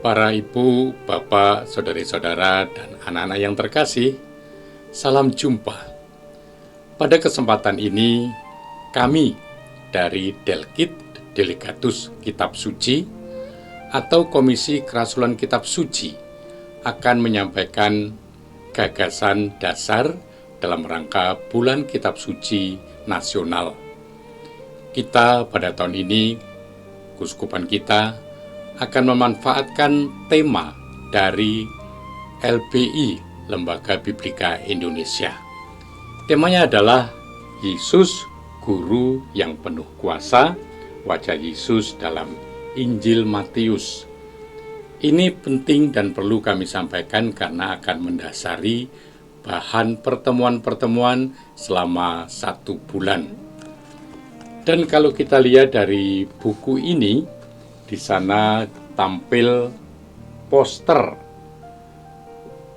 Para ibu, bapak, saudari-saudara, dan anak-anak yang terkasih, salam jumpa. Pada kesempatan ini, kami dari Delkit, Delegatus Kitab Suci, atau Komisi Kerasulan Kitab Suci, akan menyampaikan gagasan dasar dalam rangka Bulan Kitab Suci Nasional. Kita pada tahun ini, Keuskupan kita akan memanfaatkan tema dari LBI, Lembaga Biblika Indonesia. Temanya adalah Yesus, Guru yang penuh kuasa, wajah Yesus dalam Injil Matius. Ini penting dan perlu kami sampaikan karena akan mendasari bahan pertemuan-pertemuan selama 1 bulan. Dan kalau kita lihat dari buku ini, di sana tampil poster.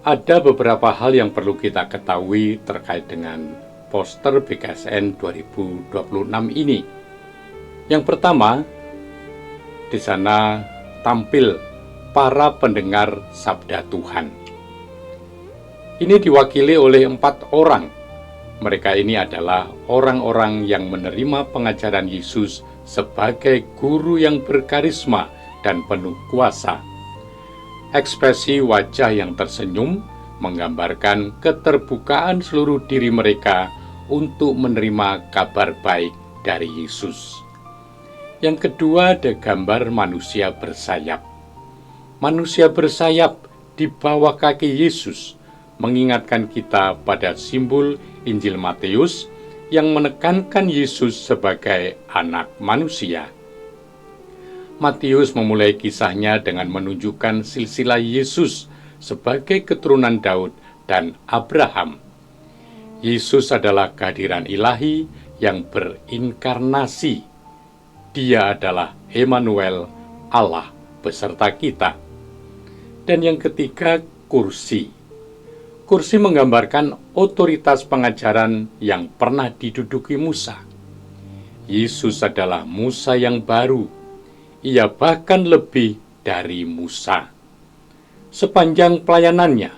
Ada beberapa hal yang perlu kita ketahui terkait dengan poster BKSN 2026 ini. Yang pertama, di sana tampil para pendengar Sabda Tuhan. Ini diwakili oleh 4 orang. Mereka ini adalah orang-orang yang menerima pengajaran Yesus sebagai guru yang berkarisma dan penuh kuasa. Ekspresi wajah yang tersenyum menggambarkan keterbukaan seluruh diri mereka untuk menerima kabar baik dari Yesus. Yang kedua, ada gambar manusia bersayap. Manusia bersayap di bawah kaki Yesus mengingatkan kita pada simbol Injil Matius yang menekankan Yesus sebagai anak manusia. Matius memulai kisahnya dengan menunjukkan silsilah Yesus sebagai keturunan Daud dan Abraham. Yesus adalah kehadiran ilahi yang berinkarnasi. Dia adalah Immanuel, Allah beserta kita. Dan yang ketiga, kursi. Kursi menggambarkan otoritas pengajaran yang pernah diduduki Musa. Yesus adalah Musa yang baru. Ia bahkan lebih dari Musa. Sepanjang pelayanannya,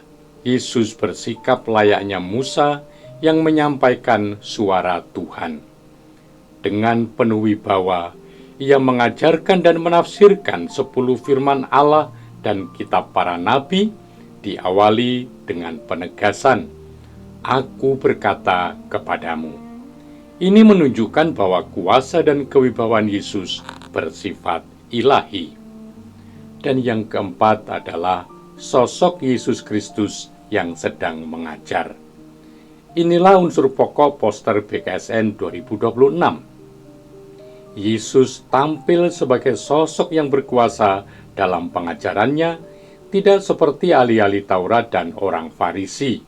Yesus bersikap layaknya Musa yang menyampaikan suara Tuhan. Dengan penuh wibawa, ia mengajarkan dan menafsirkan 10 firman Allah dan kitab para nabi, diawali dengan penegasan, "Aku berkata kepadamu." Ini menunjukkan bahwa kuasa dan kewibawaan Yesus bersifat ilahi. Dan yang keempat adalah sosok Yesus Kristus yang sedang mengajar. Inilah unsur pokok poster BKSN 2026. Yesus tampil sebagai sosok yang berkuasa dalam pengajarannya, tidak seperti ahli-ahli Taurat dan orang Farisi.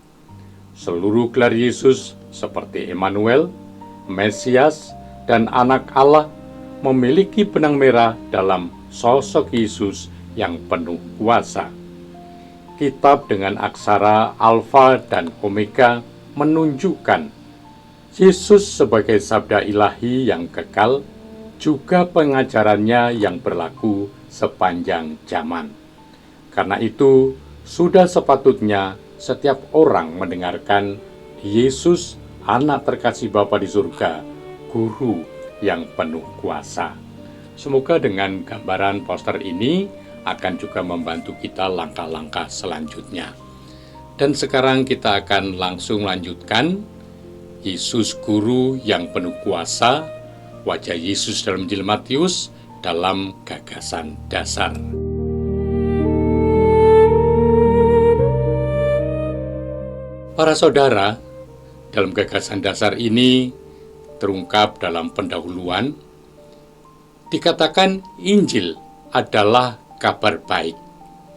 Seluruh gelar Yesus seperti Immanuel, Mesias, dan Anak Allah memiliki benang merah dalam sosok Yesus yang penuh kuasa. Kitab dengan aksara Alfa dan Omega menunjukkan Yesus sebagai sabda ilahi yang kekal, juga pengajarannya yang berlaku sepanjang zaman. Karena itu, sudah sepatutnya setiap orang mendengarkan Yesus, anak terkasih Bapa di surga, guru yang penuh kuasa. Semoga dengan gambaran poster ini akan juga membantu kita langkah-langkah selanjutnya. Dan sekarang kita akan langsung lanjutkan Yesus guru yang penuh kuasa, wajah Yesus dalam Injil Matius dalam gagasan dasar. Para saudara, dalam gagasan dasar ini terungkap dalam pendahuluan, dikatakan Injil adalah kabar baik.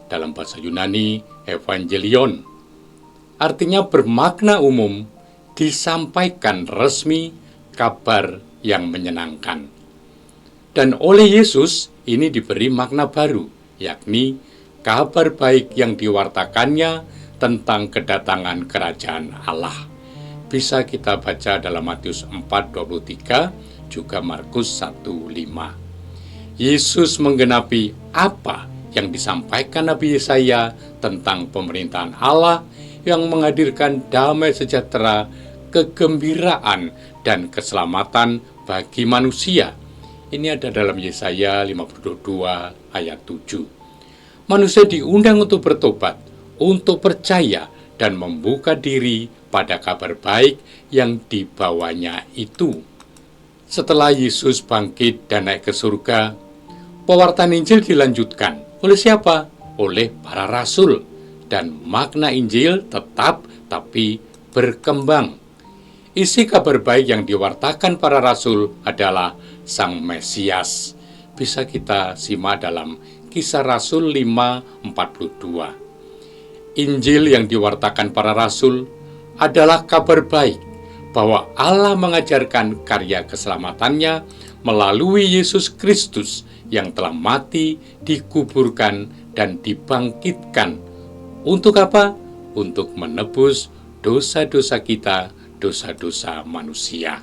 Dalam bahasa Yunani, Evangelion. Artinya bermakna umum, disampaikan resmi, kabar yang menyenangkan. Dan oleh Yesus, ini diberi makna baru, yakni kabar baik yang diwartakannya tentang kedatangan kerajaan Allah. Bisa kita baca dalam Matius 4:23, juga Markus 1:5. Yesus menggenapi apa yang disampaikan Nabi Yesaya tentang pemerintahan Allah yang menghadirkan damai sejahtera, kegembiraan, dan keselamatan bagi manusia. Ini ada dalam Yesaya 52 ayat 7. Manusia diundang untuk bertobat, untuk percaya, dan membuka diri pada kabar baik yang dibawanya itu. Setelah Yesus bangkit dan naik ke surga, pewartaan Injil dilanjutkan. Oleh siapa? Oleh para rasul. Dan makna Injil tetap tapi berkembang. Isi kabar baik yang diwartakan para rasul adalah Sang Mesias. Bisa kita simak dalam Kisah Rasul 5:42. Injil yang diwartakan para rasul adalah kabar baik bahwa Allah mengajarkan karya keselamatannya melalui Yesus Kristus yang telah mati, dikuburkan, dan dibangkitkan. Untuk apa? Untuk menebus dosa-dosa kita, dosa-dosa manusia.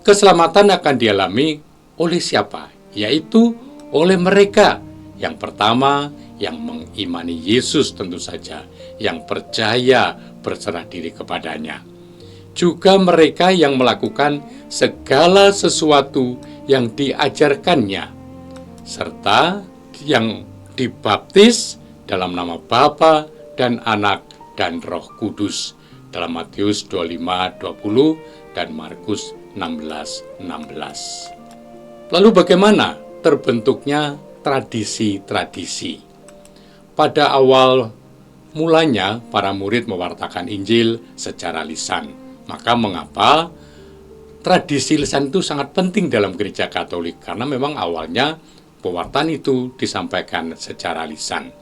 Keselamatan akan dialami oleh siapa? Yaitu oleh mereka. Yang pertama, yang mengimani Yesus tentu saja, yang percaya berserah diri kepadanya. Juga mereka yang melakukan segala sesuatu yang diajarkannya, serta yang dibaptis dalam nama Bapa dan Anak dan Roh Kudus dalam Matius 25:20 dan Markus 16:16. Lalu bagaimana terbentuknya tradisi-tradisi? Pada awal mulanya para murid mewartakan Injil secara lisan. Maka mengapa tradisi lisan itu sangat penting dalam gereja Katolik? Karena memang awalnya pewartaan itu disampaikan secara lisan.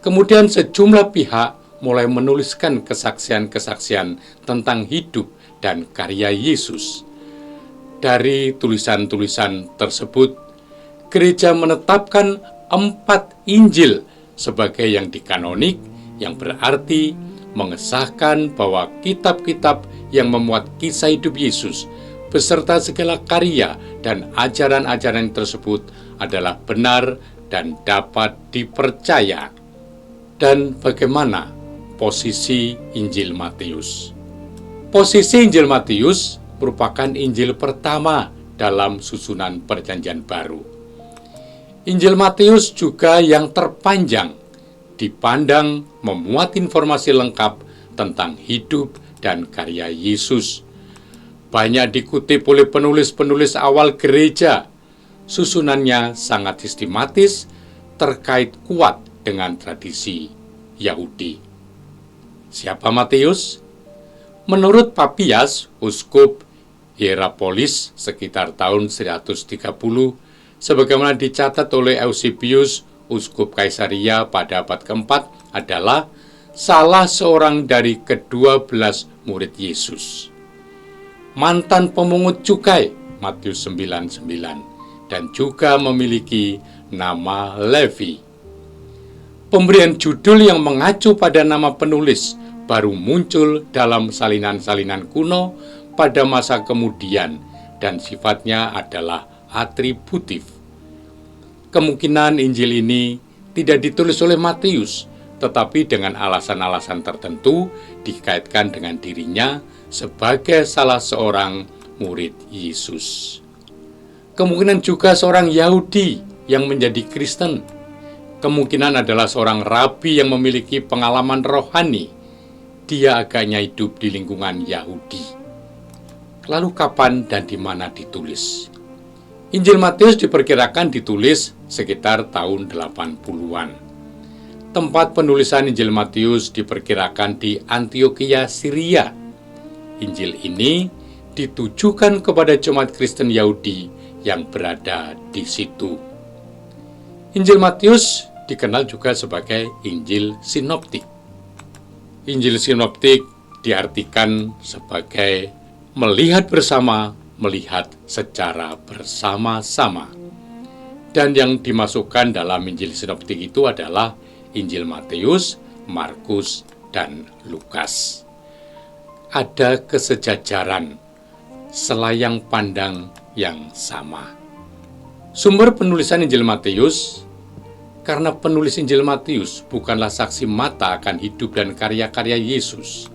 Kemudian sejumlah pihak mulai menuliskan kesaksian-kesaksian tentang hidup dan karya Yesus. Dari tulisan-tulisan tersebut, gereja menetapkan 4 Injil sebagai yang dikanonik, yang berarti mengesahkan bahwa kitab-kitab yang memuat kisah hidup Yesus beserta segala karya dan ajaran-ajaran tersebut adalah benar dan dapat dipercaya. Dan bagaimana posisi Injil Matius? Posisi Injil Matius merupakan Injil pertama dalam susunan Perjanjian Baru. Injil Matius juga yang terpanjang, dipandang memuat informasi lengkap tentang hidup dan karya Yesus. Banyak dikutip oleh penulis-penulis awal gereja. Susunannya sangat sistematis, terkait kuat dengan tradisi Yahudi. Siapa Matius? Menurut Papias, uskup Hierapolis sekitar tahun 130, sebagaimana dicatat oleh Eusebius, uskup Kaisaria pada abad keempat, adalah salah seorang dari ke-12 murid Yesus. Mantan pemungut cukai, Matius 9:9, dan juga memiliki nama Levi. Pemberian judul yang mengacu pada nama penulis baru muncul dalam salinan-salinan kuno pada masa kemudian dan sifatnya adalah atributif. Kemungkinan Injil ini tidak ditulis oleh Matius, tetapi dengan alasan-alasan tertentu dikaitkan dengan dirinya sebagai salah seorang murid Yesus. Kemungkinan juga seorang Yahudi yang menjadi Kristen. Kemungkinan adalah seorang rabi yang memiliki pengalaman rohani. Dia agaknya hidup di lingkungan Yahudi. Lalu kapan dan di mana ditulis? Injil Matius diperkirakan ditulis sekitar tahun 80-an. Tempat penulisan Injil Matius diperkirakan di Antiokhia, Syria. Injil ini ditujukan kepada jemaat Kristen Yahudi yang berada di situ. Injil Matius dikenal juga sebagai Injil Sinoptik. Injil Sinoptik diartikan sebagai melihat bersama, melihat secara bersama-sama. Dan yang dimasukkan dalam Injil Sinoptik itu adalah Injil Matius, Markus, dan Lukas. Ada kesejajaran, selayang pandang yang sama. Sumber penulisan Injil Matius Karena penulis Injil Matius bukanlah saksi mata akan hidup dan karya-karya Yesus.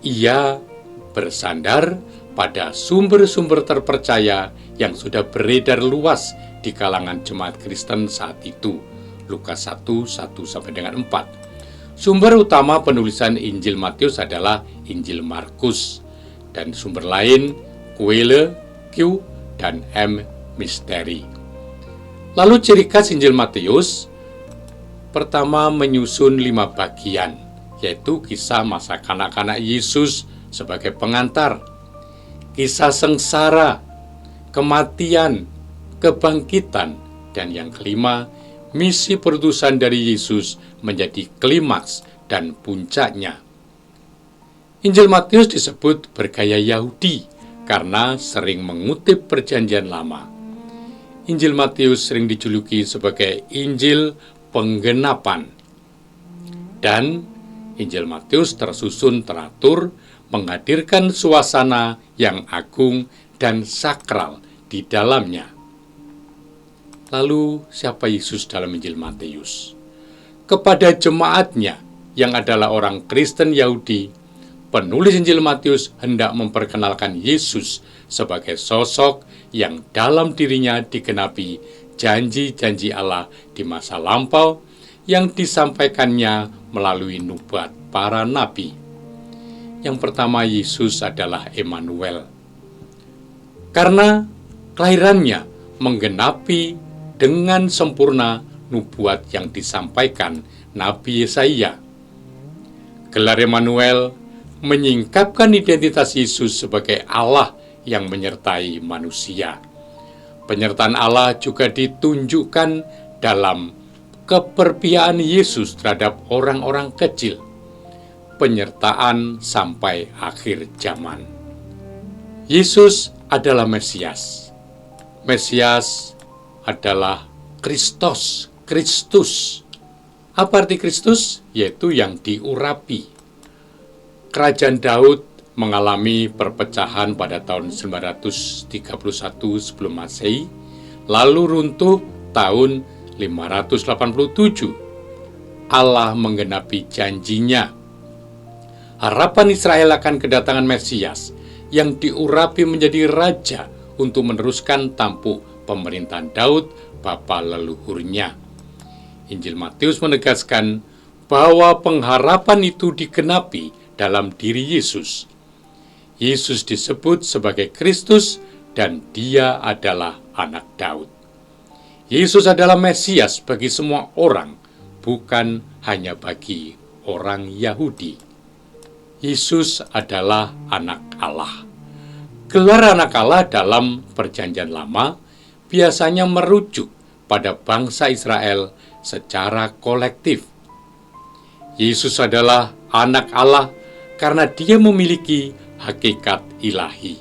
Ia bersandar pada sumber-sumber terpercaya yang sudah beredar luas di kalangan jemaat Kristen saat itu. Lukas 1:1-4. Sumber utama penulisan Injil Matius adalah Injil Markus, dan sumber lain Quayle, Q, dan M. Misteri. Lalu ciri khas Injil Matius, pertama menyusun 5 bagian, yaitu kisah masa kanak-kanak Yesus sebagai pengantar, kisah sengsara, kematian, kebangkitan, dan yang kelima, misi perutusan dari Yesus menjadi klimaks dan puncaknya. Injil Matius disebut bergaya Yahudi karena sering mengutip Perjanjian Lama. Injil Matius sering dijuluki sebagai Injil penggenapan. Dan Injil Matius tersusun teratur, menghadirkan suasana yang agung dan sakral di dalamnya. Lalu, siapa Yesus dalam Injil Matius? Kepada jemaatnya yang adalah orang Kristen Yahudi, penulis Injil Matius hendak memperkenalkan Yesus sebagai sosok yang dalam dirinya digenapi janji-janji Allah di masa lampau yang disampaikannya melalui nubuat para nabi. Yang pertama, Yesus adalah Emmanuel. Karena kelahirannya menggenapi dengan sempurna nubuat yang disampaikan Nabi Yesaya. Gelar Emmanuel menyingkapkan identitas Yesus sebagai Allah yang menyertai manusia. Penyertaan Allah juga ditunjukkan dalam keperpihakan Yesus terhadap orang-orang kecil. Penyertaan sampai akhir zaman. Yesus adalah Mesias. Mesias adalah Kristus. Apa arti Kristus? Yaitu yang diurapi. Kerajaan Daud mengalami perpecahan pada tahun 931 sebelum Masehi, lalu runtuh tahun 587. Allah menggenapi janjinya. Harapan Israel akan kedatangan Mesias yang diurapi menjadi raja untuk meneruskan tampuk pemerintahan Daud, bapa leluhurnya. Injil Matius menegaskan bahwa pengharapan itu digenapi dalam diri Yesus. Yesus disebut sebagai Kristus dan Dia adalah anak Daud. Yesus adalah Mesias bagi semua orang, bukan hanya bagi orang Yahudi. Yesus adalah anak Allah. Gelar anak Allah dalam Perjanjian Lama biasanya merujuk pada bangsa Israel secara kolektif. Yesus adalah anak Allah karena Dia memiliki hakikat ilahi.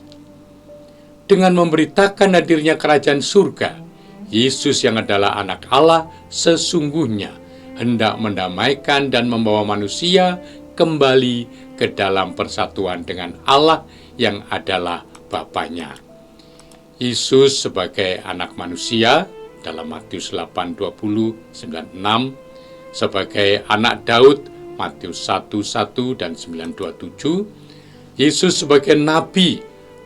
Dengan memberitakan hadirnya kerajaan surga, Yesus yang adalah anak Allah sesungguhnya hendak mendamaikan dan membawa manusia kembali ke dalam persatuan dengan Allah yang adalah Bapanya. Yesus sebagai anak manusia dalam Matius 8:20-96, sebagai anak Daud Matius 1:1 dan 9:27, Yesus sebagai nabi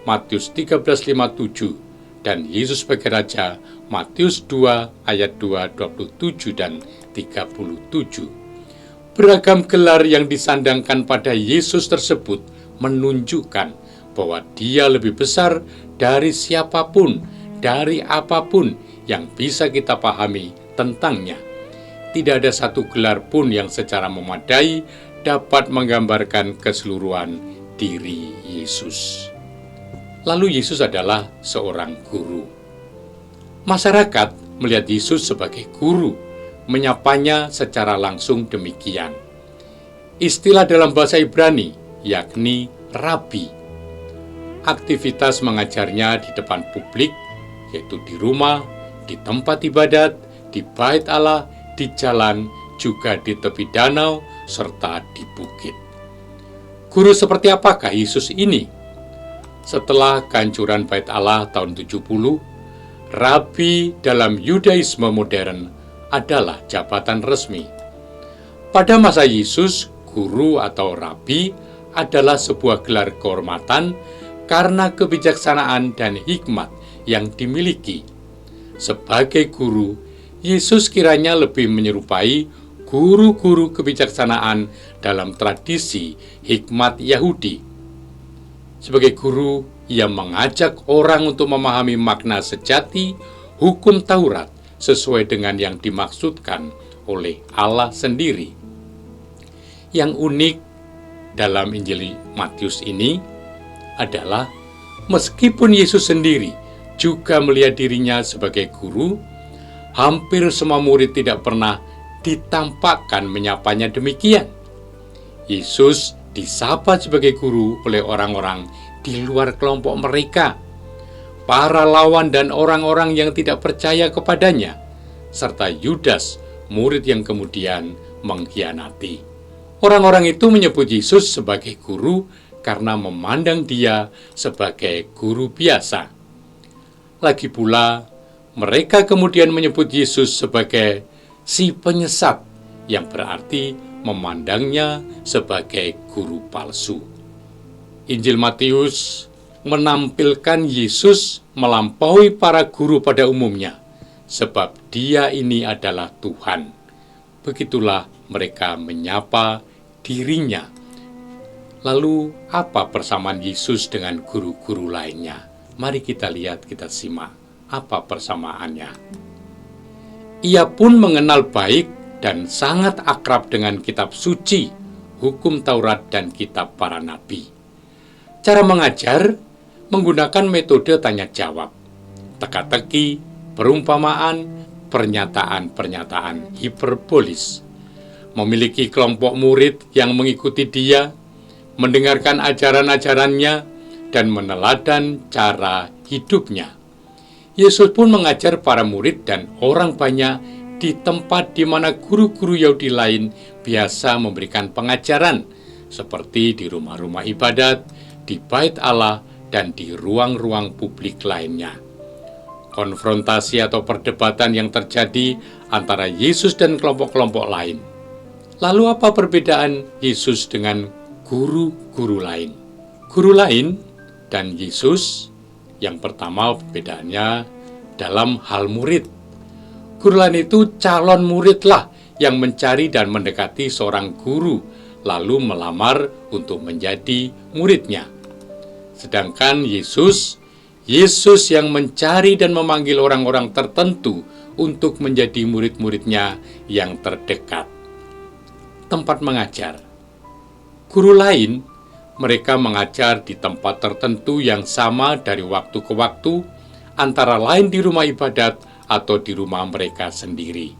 Matius 13:57, dan Yesus sebagai raja Matius 2 ayat 2, 27 dan 37. Beragam gelar yang disandangkan pada Yesus tersebut menunjukkan bahwa Dia lebih besar dari siapapun, dari apapun yang bisa kita pahami tentangnya. Tidak ada satu gelar pun yang secara memadai dapat menggambarkan keseluruhan diri Yesus. Lalu Yesus adalah seorang guru. Masyarakat melihat Yesus sebagai guru, menyapanya secara langsung demikian. Istilah dalam bahasa Ibrani yakni rabi. Aktivitas mengajarnya di depan publik, yaitu di rumah, di tempat ibadat, di bait Allah, di jalan, juga di tepi danau, serta di bukit. Guru seperti apakah Yesus ini? Setelah kehancuran bait Allah tahun 70, rabi dalam Yudaisme modern adalah jabatan resmi. Pada masa Yesus, guru atau rabi adalah sebuah gelar kehormatan karena kebijaksanaan dan hikmat yang dimiliki. Sebagai guru, Yesus kiranya lebih menyerupai guru-guru kebijaksanaan dalam tradisi hikmat Yahudi. Sebagai guru, ia mengajak orang untuk memahami makna sejati hukum Taurat sesuai dengan yang dimaksudkan oleh Allah sendiri. Yang unik dalam Injil Matius ini adalah meskipun Yesus sendiri juga melihat dirinya sebagai guru, hampir semua murid tidak pernah ditampakkan menyapanya demikian. Yesus disapa sebagai guru oleh orang-orang di luar kelompok mereka, para lawan dan orang-orang yang tidak percaya kepadanya, serta Yudas, murid yang kemudian mengkhianati. Orang-orang itu menyebut Yesus sebagai guru karena memandang dia sebagai guru biasa. Lagi pula, mereka kemudian menyebut Yesus sebagai si penyesat, yang berarti memandangnya sebagai guru palsu. Injil Matius menampilkan Yesus melampaui para guru pada umumnya, sebab dia ini adalah Tuhan. Begitulah mereka menyapa dirinya. Lalu, apa persamaan Yesus dengan guru-guru lainnya? Mari kita lihat, kita simak apa persamaannya. Ia pun mengenal baik dan sangat akrab dengan kitab suci, hukum Taurat, dan kitab para nabi. Cara mengajar menggunakan metode tanya jawab, teka-teki, perumpamaan, pernyataan-pernyataan hiperbolis. Memiliki kelompok murid yang mengikuti dia, mendengarkan ajaran-ajarannya, dan meneladan cara hidupnya. Yesus pun mengajar para murid dan orang banyak di tempat di mana guru-guru Yahudi lain biasa memberikan pengajaran, seperti di rumah-rumah ibadat, di bait Allah, dan di ruang-ruang publik lainnya. Konfrontasi atau perdebatan yang terjadi antara Yesus dan kelompok-kelompok lain. Lalu apa perbedaan Yesus dengan guru-guru lain? Guru lain dan Yesus, yang pertama perbedaannya dalam hal murid. Guru lain itu calon muridlah yang mencari dan mendekati seorang guru, lalu melamar untuk menjadi muridnya. Sedangkan Yesus yang mencari dan memanggil orang-orang tertentu untuk menjadi murid-muridnya yang terdekat. Tempat mengajar. Guru lain, mereka mengajar di tempat tertentu yang sama dari waktu ke waktu, antara lain di rumah ibadat atau di rumah mereka sendiri.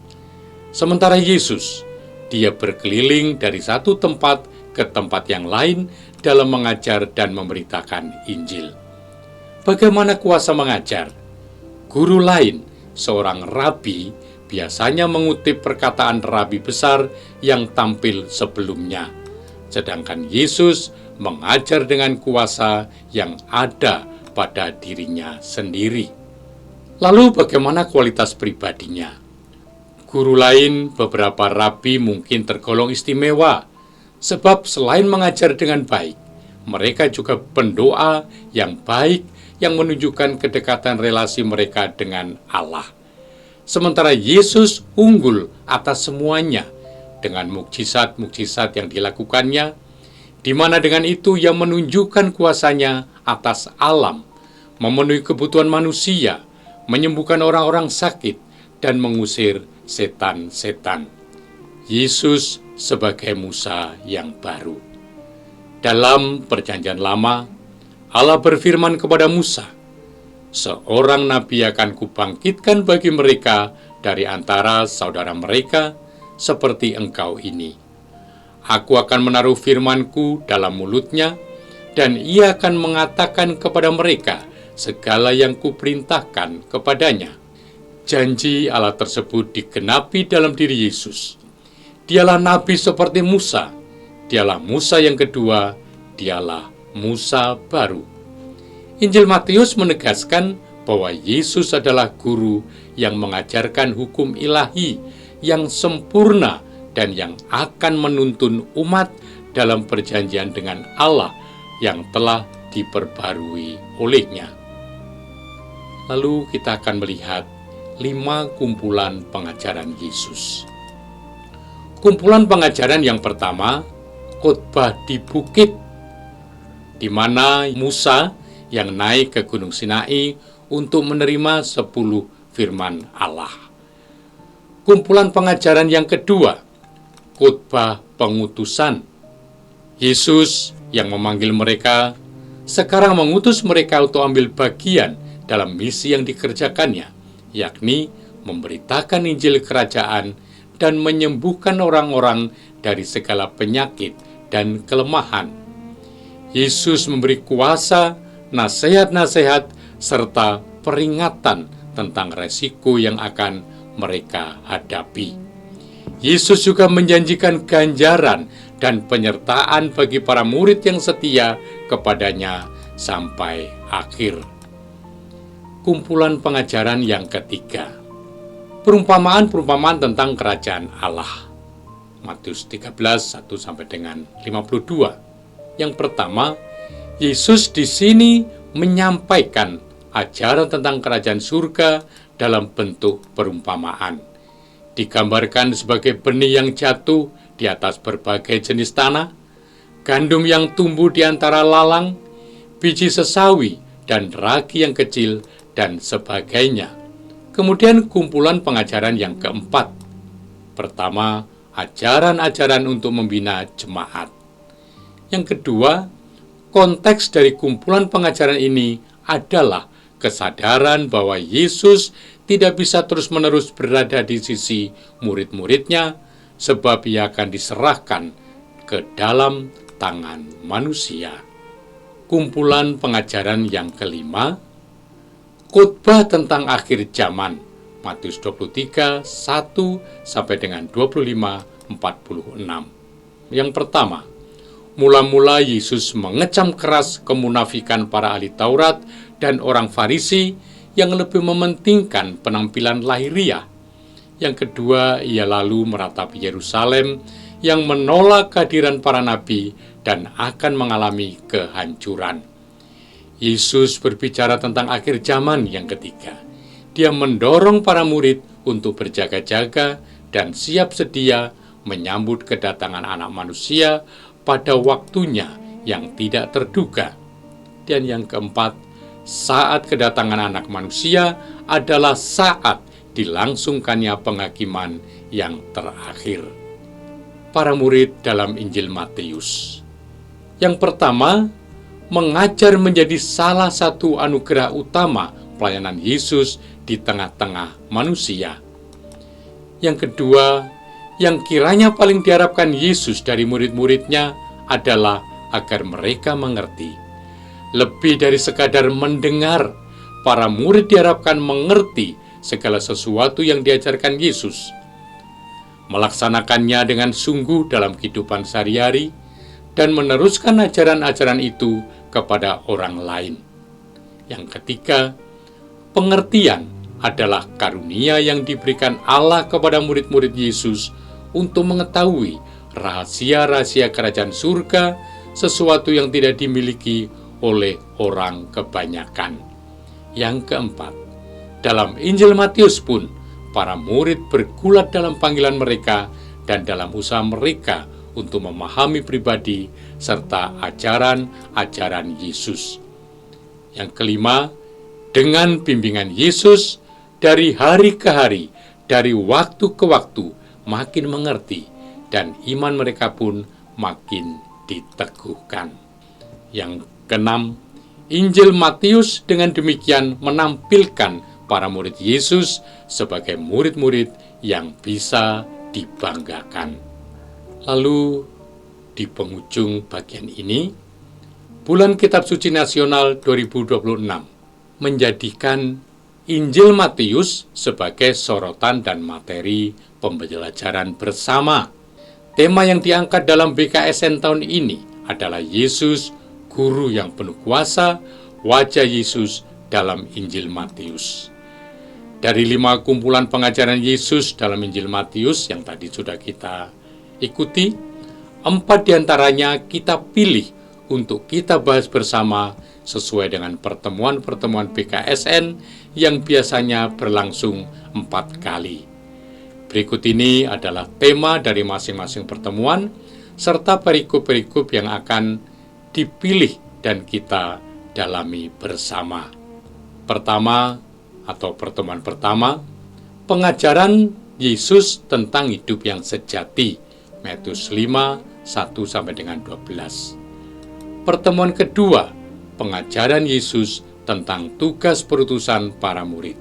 Sementara Yesus, dia berkeliling dari satu tempat ke tempat yang lain dalam mengajar dan memberitakan Injil. Bagaimana kuasa mengajar? Guru lain, seorang rabi, biasanya mengutip perkataan rabi besar yang tampil sebelumnya. Sedangkan Yesus mengajar dengan kuasa yang ada pada dirinya sendiri. Lalu bagaimana kualitas pribadinya? Guru lain, beberapa rabi mungkin tergolong istimewa, sebab selain mengajar dengan baik, mereka juga pendoa yang baik yang menunjukkan kedekatan relasi mereka dengan Allah. Sementara Yesus unggul atas semuanya dengan mukjizat-mukjizat yang dilakukannya, di mana dengan itu ia menunjukkan kuasanya atas alam, memenuhi kebutuhan manusia, menyembuhkan orang-orang sakit, dan mengusir setan-setan. Yesus sebagai Musa yang baru. Dalam Perjanjian Lama, Allah berfirman kepada Musa, "Seorang nabi akan kubangkitkan bagi mereka dari antara saudara mereka, seperti engkau ini. Aku akan menaruh firman-Ku dalam mulutnya, dan ia akan mengatakan kepada mereka segala yang kuperintahkan kepadanya." Janji Allah tersebut digenapi dalam diri Yesus. Dialah nabi seperti Musa. Dialah Musa yang kedua. Dialah Musa baru. Injil Matius menegaskan bahwa Yesus adalah guru yang mengajarkan hukum ilahi yang sempurna dan yang akan menuntun umat dalam perjanjian dengan Allah yang telah diperbarui olehnya. Lalu kita akan melihat 5 kumpulan pengajaran Yesus. Kumpulan pengajaran yang pertama, khotbah di bukit, di mana Musa yang naik ke Gunung Sinai untuk menerima 10 firman Allah. Kumpulan pengajaran yang kedua, khotbah pengutusan. Yesus yang memanggil mereka, sekarang mengutus mereka untuk ambil bagian dalam misi yang dikerjakannya, yakni memberitakan Injil Kerajaan dan menyembuhkan orang-orang dari segala penyakit dan kelemahan. Yesus memberi kuasa, nasihat-nasihat, serta peringatan tentang resiko yang akan mereka hadapi. Yesus juga menjanjikan ganjaran dan penyertaan bagi para murid yang setia kepadanya sampai akhir. Kumpulan pengajaran yang ketiga, perumpamaan-perumpamaan tentang kerajaan Allah. Matius 13, 1 sampai dengan 52. Yang pertama, Yesus di sini menyampaikan ajaran tentang kerajaan surga dalam bentuk perumpamaan. Digambarkan sebagai benih yang jatuh di atas berbagai jenis tanah, gandum yang tumbuh di antara lalang, biji sesawi dan ragi yang kecil, dan sebagainya. Kemudian kumpulan pengajaran yang keempat. Pertama, ajaran-ajaran untuk membina jemaat. Yang kedua, konteks dari kumpulan pengajaran ini adalah kesadaran bahwa Yesus tidak bisa terus-menerus berada di sisi murid-muridnya, sebab ia akan diserahkan ke dalam tangan manusia. Kumpulan pengajaran yang kelima, khotbah tentang akhir zaman. Matius 23, 1 sampai dengan 25, 46. Yang pertama, mula-mula Yesus mengecam keras kemunafikan para ahli Taurat dan orang Farisi yang lebih mementingkan penampilan lahiriah. Yang kedua, ia lalu meratapi Yerusalem yang menolak kehadiran para nabi dan akan mengalami kehancuran. Yesus berbicara tentang akhir zaman yang ketiga. Dia mendorong para murid untuk berjaga-jaga dan siap sedia menyambut kedatangan Anak Manusia pada waktunya yang tidak terduga. Dan yang keempat, saat kedatangan Anak Manusia adalah saat dilangsungkannya penghakiman yang terakhir. Para murid dalam Injil Matius. Yang pertama, mengajar menjadi salah satu anugerah utama pelayanan Yesus di tengah-tengah manusia. Yang kedua, yang kiranya paling diharapkan Yesus dari murid-muridnya adalah agar mereka mengerti. Lebih dari sekadar mendengar, para murid diharapkan mengerti segala sesuatu yang diajarkan Yesus, melaksanakannya dengan sungguh dalam kehidupan sehari-hari, dan meneruskan ajaran-ajaran itu kepada orang lain. Yang ketiga, pengertian adalah karunia yang diberikan Allah kepada murid-murid Yesus untuk mengetahui rahasia-rahasia kerajaan surga, sesuatu yang tidak dimiliki oleh orang kebanyakan. Yang keempat, dalam Injil Matius pun, para murid bergulat dalam panggilan mereka dan dalam usaha mereka untuk memahami pribadi serta ajaran-ajaran Yesus. Yang kelima, dengan bimbingan Yesus, dari hari ke hari, dari waktu ke waktu, makin mengerti, dan iman mereka pun makin diteguhkan. Yang keenam, Injil Matius dengan demikian menampilkan para murid Yesus sebagai murid-murid yang bisa dibanggakan. Lalu, di penghujung bagian ini, Bulan Kitab Suci Nasional 2026 menjadikan Injil Matius sebagai sorotan dan materi pembelajaran bersama. Tema yang diangkat dalam BKSN tahun ini adalah Yesus, Guru yang penuh kuasa, wajah Yesus dalam Injil Matius. Dari 5 kumpulan pengajaran Yesus dalam Injil Matius yang tadi sudah kita ikuti, 4 diantaranya kita pilih untuk kita bahas bersama sesuai dengan pertemuan-pertemuan BKSN yang biasanya berlangsung 4 kali. Berikut ini adalah tema dari masing-masing pertemuan, serta perikop-perikop yang akan dipilih dan kita dalami bersama. Pertama, atau pertemuan pertama, pengajaran Yesus tentang hidup yang sejati, Matius 5, 1 sampai dengan 12. Pertemuan kedua, pengajaran Yesus tentang tugas perutusan para murid,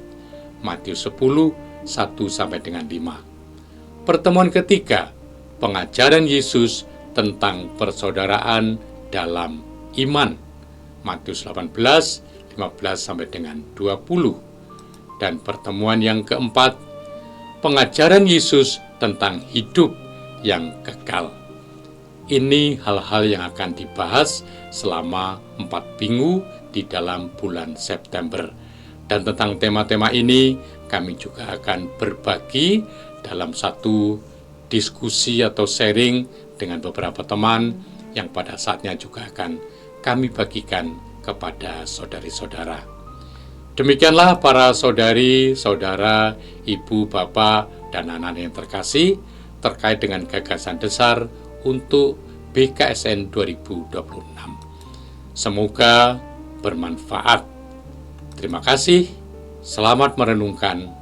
Matius 10, 1 sampai dengan 5. Pertemuan ketiga, pengajaran Yesus tentang persaudaraan dalam iman, Matius 18, 15 sampai dengan 20. Dan pertemuan yang keempat, pengajaran Yesus tentang hidup yang kekal. Ini hal-hal yang akan dibahas selama 4 minggu di dalam bulan September. Dan tentang tema-tema ini, kami juga akan berbagi dalam satu diskusi atau sharing dengan beberapa teman yang pada saatnya juga akan kami bagikan kepada saudari-saudara. Demikianlah para saudari, saudara, ibu, bapak, dan anak-anak yang terkasih terkait dengan gagasan besar untuk BKSN 2026. Semoga bermanfaat. Terima kasih, selamat merenungkan,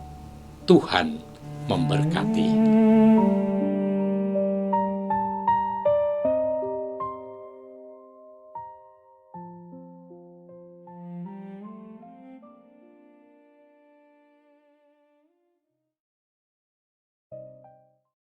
Tuhan memberkati.